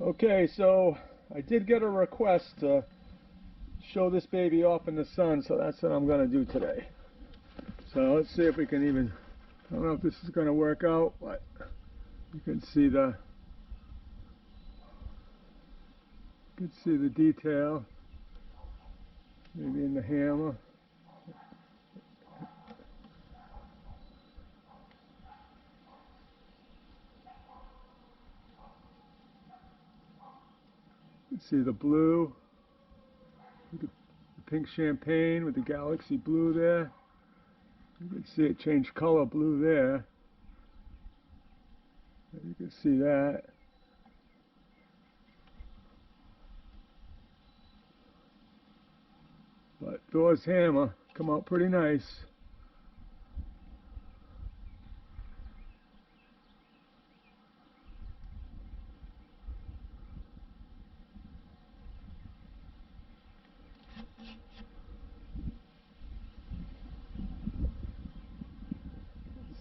Okay, so I did get a request to show this baby off in the sun, so that's what I'm going to do today. So let's see if we can even, I don't know if this is going to work out, but you can see the detail, maybe in the hammer. You can see the blue, the pink champagne with the galaxy blue there. You can see it change color blue there. You can see that. But Thors Hammer come out pretty nice.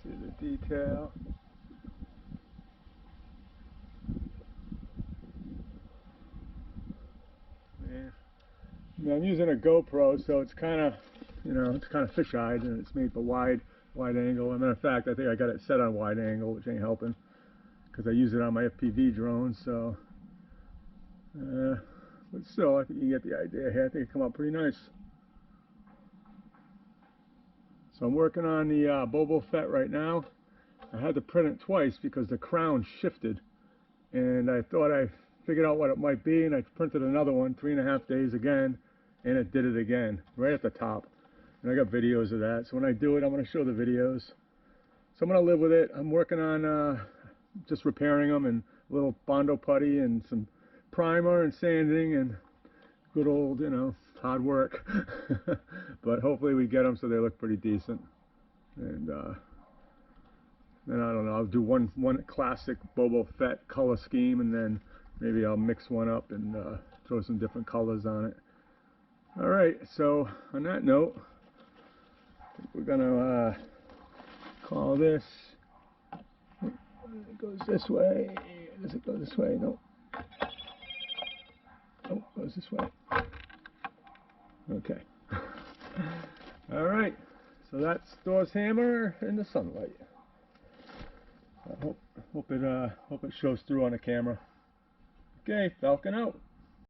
See the detail. Man. I'm using a GoPro, so it's kind of, it's kind of fish-eyed, and it's made for wide angle. As a matter of fact, I think I got it set on wide angle, which ain't helping, because I use it on my FPV drone. So, but still, I think you get the idea here. I think it come out pretty nice. So I'm working on the Bobo Fett right now. I had to print it twice because the crown shifted, and I thought I figured out what it might be, and I printed another one, 3.5 days again, and it did it again, right at the top. And I got videos of that, so when I do it, I'm going to show the videos. So I'm going to live with it. I'm working on just repairing them, and a little Bondo putty, and some primer, and sanding, and good old, hard work. But hopefully we get them so they look pretty decent. And then I don't know, I'll do one classic Bobo Fett color scheme, and then maybe I'll mix one up and throw some different colors on it. Alright, so on that note, I think we're going to call this. It goes this way. Does it go this way? No. Oh, it goes this way. Okay. Alright, so that's Thors Hammer in the sunlight. I hope it shows through on the camera. Okay, Falcon out.